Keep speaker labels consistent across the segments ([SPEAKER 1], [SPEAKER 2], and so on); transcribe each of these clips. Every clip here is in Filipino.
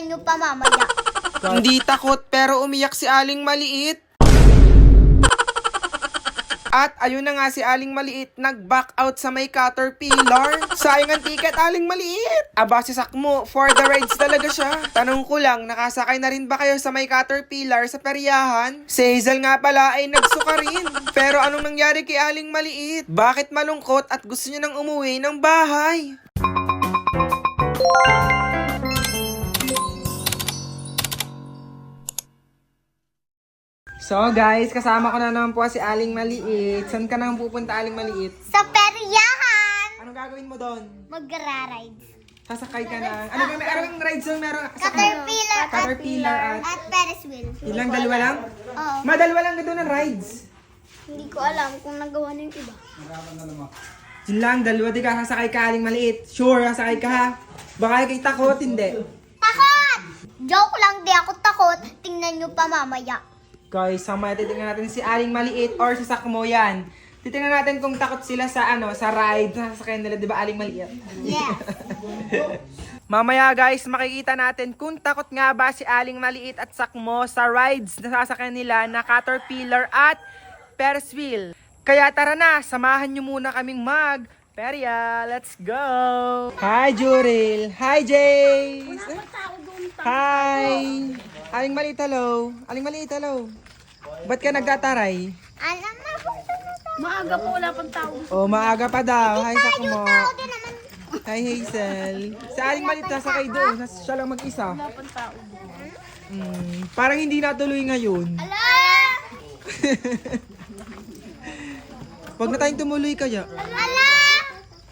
[SPEAKER 1] Tingnan nyo pa mamaya.
[SPEAKER 2] Hindi takot pero umiyak si Aling Maliit. At ayun na nga si Aling Maliit, nag-back out sa may Caterpillar. Sayang ang ticket, Aling Maliit. Aba, si Sakmo, for the rides talaga siya. Tanong ko lang, nakasakay na rin ba kayo sa may Caterpillar sa peryahan? Si Hazel nga pala ay nagsuka rin. Pero anong nangyari kay Aling Maliit? Bakit malungkot at gusto niya nang umuwi ng bahay? So guys, kasama ko na naman po si Aling Maliit. Saan ka naman pupunta, Aling Maliit?
[SPEAKER 1] Sa peryahan!
[SPEAKER 2] Anong gagawin mo doon?
[SPEAKER 1] Magra-rides.
[SPEAKER 2] Sasakay ka na. Ano ba, may arawing rides doon? Meron
[SPEAKER 1] Caterpillar
[SPEAKER 2] at
[SPEAKER 1] at Ferris wheel.
[SPEAKER 2] ilang, dalawa lang?
[SPEAKER 1] Oo.
[SPEAKER 2] Madalawa lang doon ng rides.
[SPEAKER 1] Hindi ko alam kung nagawa na yung iba.
[SPEAKER 2] Yun lang, dalawa. Di ka, sasakay ka, Aling Maliit. Sure, sasakay ka ha. Baka kay takot, hindi.
[SPEAKER 1] Takot! Joke lang, di ako takot. Tingnan nyo pa mamaya.
[SPEAKER 2] Guys, samaya titingnan natin si Aling Maliit or si Sakmo yan. Titingnan natin kung takot sila sa sa ride na sasakyan nila, di ba, Aling Maliit?
[SPEAKER 1] Yes.
[SPEAKER 2] Mamaya guys, makikita natin kung takot nga ba si Aling Maliit at Sakmo sa rides na sasakyan nila na Caterpillar at Ferris wheel. Kaya tara na, samahan nyo muna kaming perya. Let's go! Hi Juril! Hi Jace! Hi! Aling Maliit, hello! Aling Maliit, hello! Ba't ka nagtataray?
[SPEAKER 1] Alam na po.
[SPEAKER 3] Maaga po, wala pang tao.
[SPEAKER 2] Oh, maaga pa daw. Hi Sakmo!
[SPEAKER 1] Tao din naman.
[SPEAKER 2] Hi Hazel! Sa Aling Maliit, nasakay doon. Siya lang mag-isa.
[SPEAKER 3] Wala pang tao.
[SPEAKER 2] Parang hindi natuloy ngayon.
[SPEAKER 1] Alam!
[SPEAKER 2] Huwag na tayong tumuloy kaya.
[SPEAKER 1] Alam!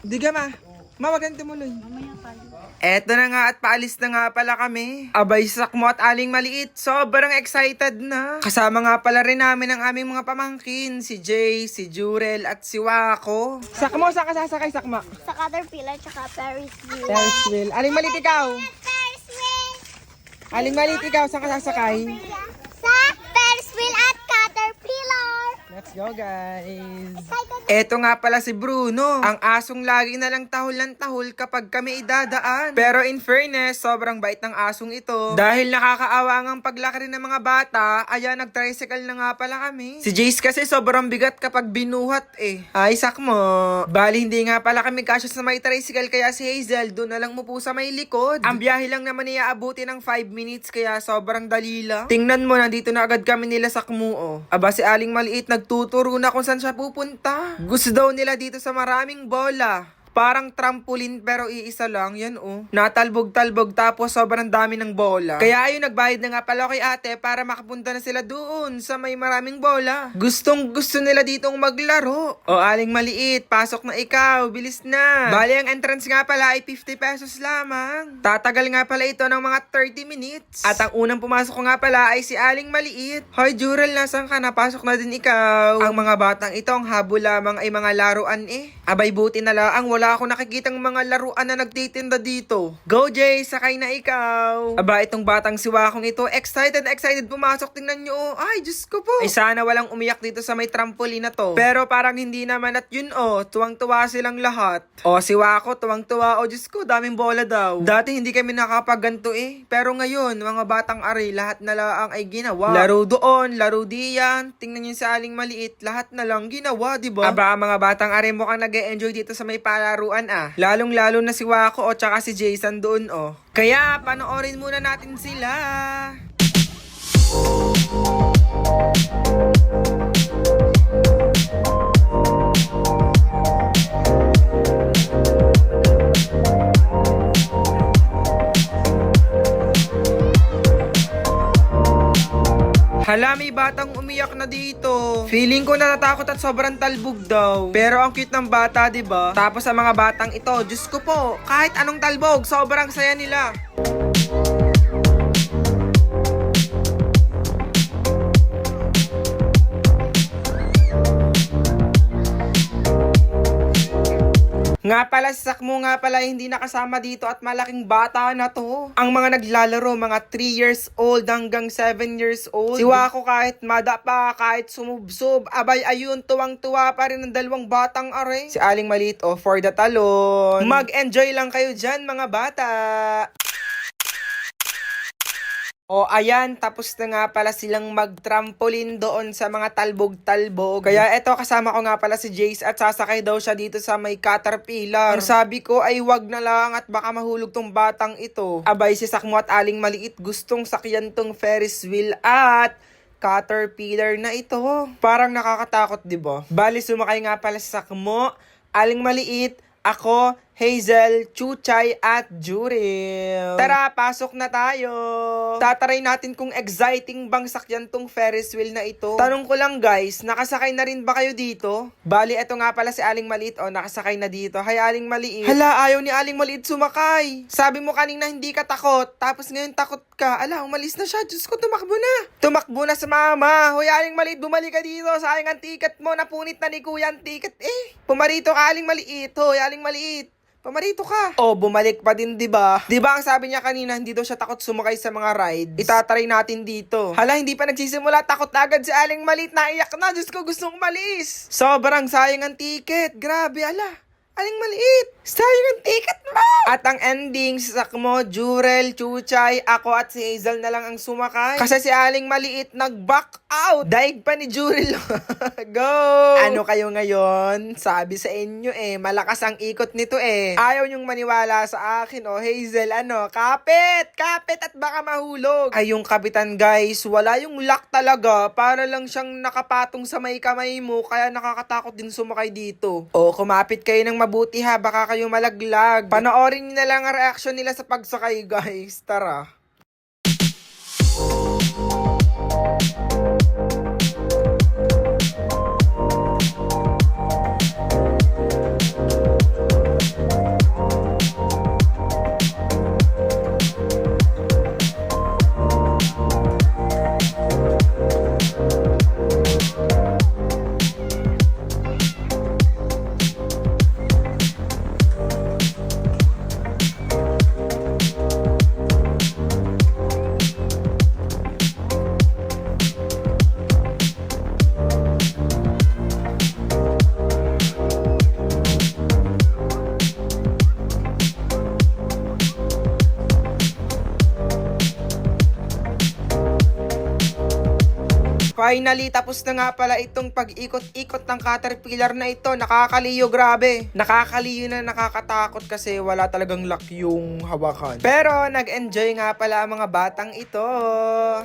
[SPEAKER 2] Di ka ma. Ma, wag kang tumuloy. Eto na nga at paalis na nga pala kami. Abay, Sakmo at Aling Maliit, sobrang excited na. Kasama nga pala rin namin ang aming mga pamangkin, si Jay, si Jurel at si Wako. Sakmo, saan ka sasakay, Sakmo?
[SPEAKER 1] Sa Caterpillar tsaka Ferris wheel.
[SPEAKER 2] Ferris wheel. Aling Maliit, ikaw?
[SPEAKER 1] Ferris wheel!
[SPEAKER 2] Aling Maliit, ikaw, saan ka sasakay?
[SPEAKER 1] Sa Ferris wheel at Caterpillar!
[SPEAKER 2] Let's go, guys.
[SPEAKER 1] Excited!
[SPEAKER 2] Eto nga pala si Bruno, ang asong lagi na lang tahol ng tahol kapag kami idadaan. Pero in fairness, sobrang bait ng asong ito. Dahil nakakaawa ang paglaki rin ng mga bata, ayan, nag-tricycle na nga pala kami. Si Jace kasi sobrang bigat kapag binuhat eh. Ay, Sakmo. Bali, hindi nga pala kami kasya sa may tricycle, kaya si Hazel doon na lang mo po sa may likod. Ang biyahe lang naman niya abuti ng 5 minutes, kaya sobrang dali lang. Tingnan mo, nandito na agad kami nila Sakmo, oh. Aba, si Aling Maliit nagtuturo na kung saan siya pupunta. Gusto daw nila dito sa maraming bola. Parang trampoline pero iisa lang, yan oh. Natalbog-talbog tapos sobrang dami ng bola. Kaya ayun, nagbayad na nga pala kay ate para makapunta na sila doon sa may maraming bola. Gustong gusto nila ditong maglaro. O Aling Maliit, pasok na ikaw, bilis na. Bali, ang entrance nga pala ay 50 pesos lamang. Tatagal nga pala ito ng mga 30 minutes. At ang unang pumasok ko nga pala ay si Aling Maliit. Hoy Jurel, nasan ka? Napasok na din ikaw. Ang mga batang ito, ang habol lamang ay mga laruan eh. Abay, buti na lang, wala ako nakikitang mga laruan na nagtitinda dito. Go Jay, sakay na ikaw. Aba, itong batang si Wakong ito, excited pumasok. Tingnan nyo, oh. Ay, Diyos ko po. Ay, sana walang umiyak dito sa may trampoline na to. Pero parang hindi naman at yun, oh. Tuwang-tuwa silang lahat. Oh, si Wako, tuwang-tuwa. Oh, Diyos ko, daming bola daw. Dati hindi kami nakapagganto eh. Pero ngayon, mga batang ari, lahat na lang ay ginawa. Laro doon, laro diyan. Tingnan nyo sa Aling Maliit, lahat na lang ginawa, diba? Aba, mga batang ari, mukhang nag-e-enjoy dito sa may palaruan ah. Lalong-lalo na si Wako o tsaka si Jason doon oh. Kaya panoorin muna natin sila. Hala, may batang umiyak na dito. Feeling ko natatakot at sobrang talbog daw. Pero ang cute ng bata, 'di ba? Tapos sa mga batang ito, Diyos ko po, kahit anong talbog, sobrang saya nila. Nga pala, si Sakmo nga pala hindi nakasama dito at malaking bata na to. Ang mga naglalaro, mga 3 years old hanggang 7 years old. Si Wako kahit madapa, kahit sumubsob, abay ayun, tuwang-tuwa pa rin ng dalawang batang are. Si Aling Maliit, oh, for the talon. Mag-enjoy lang kayo dyan, mga bata. O ayan, tapos na nga pala silang mag-trampoline doon sa mga talbog-talbog. Kaya eto, kasama ko nga pala si Jace at sasakay daw siya dito sa may Caterpillar. Ang sabi ko ay wag na lang at baka mahulog tong batang ito. Abay si Sakmo at Aling Maliit gustong sakyan tong Ferris wheel at Caterpillar na ito. Parang nakakatakot, di ba? Bali sumakay nga pala si Sakmo, Aling Maliit, ako, Hazel, Chuchay, at Juril. Tara, pasok na tayo. Tataray natin kung exciting bang sakyan tong Ferris wheel na ito. Tanong ko lang guys, nakasakay na rin ba kayo dito? Bali, eto nga pala si Aling Maliit. O, nakasakay na dito. Hay, Aling Maliit. Hala, ayaw ni Aling Maliit sumakay. Sabi mo kanina hindi ka takot. Tapos ngayon takot ka. Ala, umalis na siya. Diyos ko, tumakbo na. Tumakbo na sa mama. Hoy, Aling Maliit, bumalik ka dito. Sayang ang ticket mo. Napunit na ni Kuya ang ticket. Pumarito ka, Aling Maliit. Hoy, Aling Maliit. Pamarito ka. Oh, bumalik pa din, 'di ba? 'Di ba ang sabi niya kanina, hindi daw siya takot sumakay sa mga rides. Itatry natin dito. Hala, hindi pa nagsisimula, takot agad si Aling Maliit, naiyak na. Diyos ko, gustong umalis. Sobrang sayang ang ticket. Grabe, ala. Aling Maliit, sayang ang ticket mo! At ang ending, si Sakmo, Jurel, Chuchay, ako at si Hazel na lang ang sumakay. Kasi si Aling Maliit nag-back out. Daig pa ni Jurel. Go! Ano kayo ngayon? Sabi sa inyo malakas ang ikot nito Ayaw niyong maniwala sa akin Hazel, kapit! Kapit at baka mahulog. Ay, yung kapitan guys, wala yung lock talaga. Para lang siyang nakapatong sa may kamay mo, kaya nakakatakot din sumakay dito. Kumapit kayo ng mabuti ha, baka kayo malaglag. Panoorin niyo na lang ang reaction nila sa pagsakay guys. Tara. Finally, tapos na nga pala itong pag-ikot-ikot ng Caterpillar na ito. Nakakaliyo, grabe. Nakakaliyo na nakakatakot kasi wala talagang lock yung hawakan. Pero, nag-enjoy nga pala ang mga batang ito.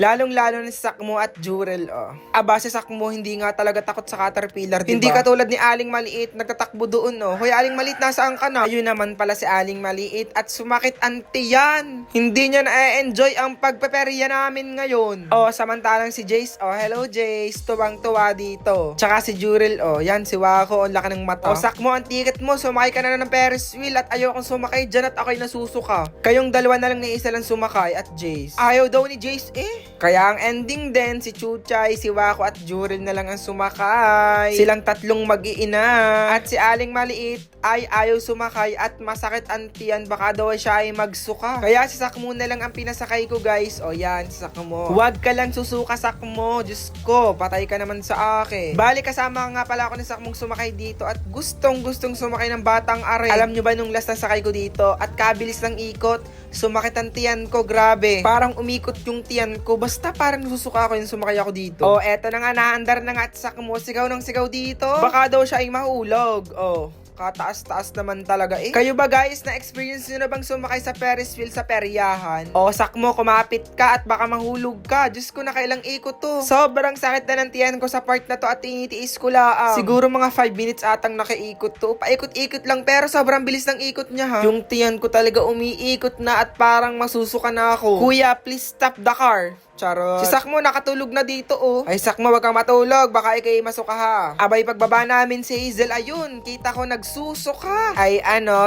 [SPEAKER 2] Lalong-lalo na si Sakmo at Jurel, Aba, si Sakmo hindi nga talaga takot sa Caterpillar, diba? Hindi katulad ni Aling Maliit, nagtatakbo doon, Hoy, Aling Maliit, nasaan ka na? Ayun naman pala si Aling Maliit at sumakit ang tiyan. Hindi niya na-enjoy ang pagpeperya namin ngayon. Samantalang si Jace, hello Jace, tuwang-tuwa dito. Tsaka si Jurel, yan si Wako, ang laki ng mata. Sakmo, ang ticket mo, sumakay ka na ng Ferris wheel at ayokong sumakay dyan at ako'y nasusuka. Kayong dalawa na lang na isa lang sumakay at Jace. Ayaw daw ni Jace Kaya ang ending din, si Chuchay, si Wako at Jurel na lang ang sumakay. Silang tatlong mag-iina. At si Aling Maliit ay ayaw sumakay at masakit ang tiyan, baka daw siya ay magsuka. Kaya si Sakmo na lang ang pinasakay ko guys. Yan, si Sakmo. Huwag ka lang susuka, Sakmo. Diyos ko, patay ka naman sa akin. Bali, kasama nga pala ako ni Sakmong sumakay dito at gustong sumakay ng batang are. Alam nyo ba nung last na sakay ko dito at kabilis ng ikot, sumakit ang tiyan ko, grabe. Parang umikot yung tiyan ko, basta parang susuka ako yung sumakay ako dito. Eto na nga, naandar na nga at Sakmo, sigaw ng sigaw dito. Baka daw siya ay mahulog. Kataas-taas naman talaga Kayo ba guys, na-experience nyo na bang sumakay sa Ferris wheel sa peryahan? Sakmo, kumapit ka at baka mahulog ka. Diyos ko, nakailang ikot to. Sobrang sakit na ng tiyan ko sa part na to at tinitiis ko laang. Siguro mga 5 minutes atang nakaikot to. Paikot-ikot lang pero sobrang bilis ng ikot niya ha. Yung tiyan ko talaga umiikot na at parang masusuka na ako. Kuya, please stop the car. Charot. Si Sakmo nakatulog na dito Ay Sakmo, wag kang matulog, baka ikay masuka ha. Abay, pagbaba namin si Hazel, ayun, kita ko nagsusuka. Ay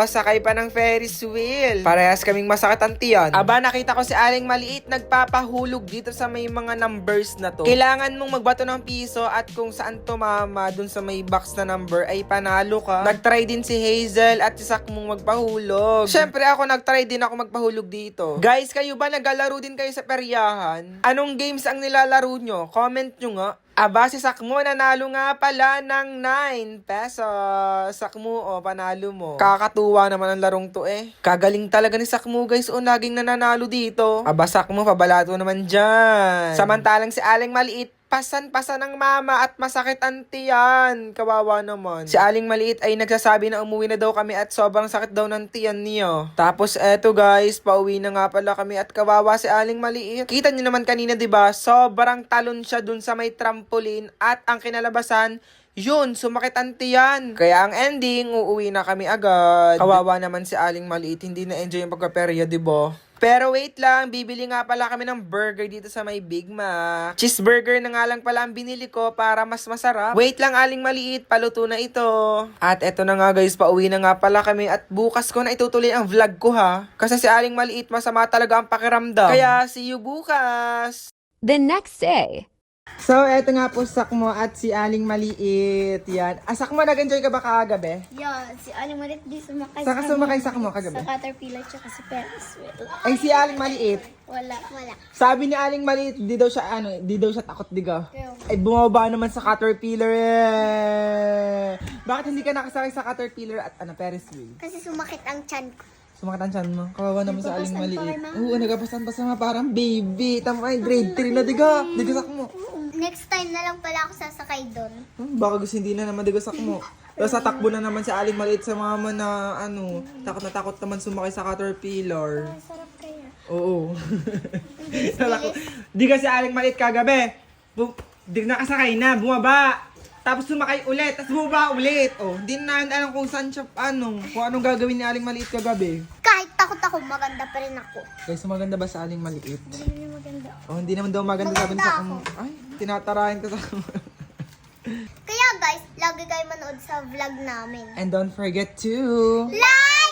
[SPEAKER 2] sakay pa ng Ferris wheel. Parehas kaming masakit ang tiyan. Aba, nakita ko si Aling Maliit nagpapahulog dito sa may mga numbers na to. Kailangan mong magbato ng piso at kung saan tumama dun sa may box na number ay panalo ka. Nagtry din si Hazel at si Sakmo magpahulog. Syempre ako nagtry din ako magpahulog dito. Guys, kayo ba naglalaro din kayo sa peryahan? Anong games ang nilalaro nyo? Comment nyo nga. Aba, si Sakmo nanalo nga pala ng 9 pesos. Sakmo, panalo mo. Kakatuwa naman ang larong to eh. Kagaling talaga ni Sakmo guys, laging nananalo dito. Aba, Sakmo, pabalato naman dyan. Samantalang si Aling Maliit, pasan-pasan ng mama at masakit ang tiyan. Kawawa naman. Si Aling Maliit ay nagsasabi na umuwi na daw kami at sobrang sakit daw ng tiyan niya. Tapos eto guys, pauwi na nga pala kami at kawawa si Aling Maliit. Kita niyo naman kanina 'di ba? Sobrang talon siya dun sa may trampoline at ang kinalabasan, yun, sumakit ang tiyan. Kaya ang ending, uuwi na kami agad. Kawawa naman si Aling Maliit, hindi na-enjoy yung pagkaperya, 'di ba? Pero wait lang, bibili nga pala kami ng burger dito sa may Big Mac. Cheeseburger na nga lang pala ang binili ko para mas masarap. Wait lang, Aling Maliit, paluto na ito. At eto na nga guys, pauwi na nga pala kami at bukas ko na itutuloy ang vlog ko ha. Kasi si Aling Maliit, masama talaga ang pakiramdam. Kaya see you bukas!
[SPEAKER 4] The next day.
[SPEAKER 2] So, eto nga po Sakmo at si Aling Maliit. Yan. Sakmo, nag-enjoy ka ba kagabi?
[SPEAKER 1] Yan, si Aling Maliit di sumakay
[SPEAKER 2] Saka sumakay Sakmo kagabi?
[SPEAKER 1] sa Caterpillar tsaka sa Ferris wheel.
[SPEAKER 2] Ay, si Aling Maliit.
[SPEAKER 1] Wala.
[SPEAKER 2] Sabi ni Aling Maliit, di daw siya takot, diga.
[SPEAKER 1] Pero,
[SPEAKER 2] Ay, bumaba naman sa Caterpillar eh. Bakit hindi ka nakasakay sa Caterpillar at Ferris wheel?
[SPEAKER 1] kasi sumakit ang tiyan ko.
[SPEAKER 2] Sumakit ang tiyan mo. Kawawa naman sa Aling
[SPEAKER 1] Nagpapasan pa
[SPEAKER 2] Maliit.
[SPEAKER 1] kay Mama.
[SPEAKER 2] Oo, nagapasan-pasa nga parang baby. Tama ay, grade 3 na, diga. Diga Sakmo.
[SPEAKER 1] Next time na lang pala ako sasakay doon.
[SPEAKER 2] Baka gusto hindi na naman diga Sakmo. Tapos tatakbo na naman si Aling Maliit sa mama na takot na takot naman sumakay sa Caterpillar.
[SPEAKER 1] Sarap kaya.
[SPEAKER 2] Oo. Di kasi Aling Maliit kagabi. Di nakasakay na, bumaba. Tapos sumakay ulit, tapos bumaba ulit. Oh, hindi na alam kung saan siya, kung anong gagawin ni Aling Maliit kagabi.
[SPEAKER 1] Kahit takot ako, maganda pa rin ako.
[SPEAKER 2] Guys, maganda ba sa Aling Maliit?
[SPEAKER 1] Hindi maganda.
[SPEAKER 2] Oh, hindi naman daw maganda sabi
[SPEAKER 1] Maganda
[SPEAKER 2] sa
[SPEAKER 1] ako.
[SPEAKER 2] Ay, tinatarahin ka sa
[SPEAKER 1] Kaya guys, lagi kayo manood sa vlog namin.
[SPEAKER 2] And don't forget to...
[SPEAKER 1] Like!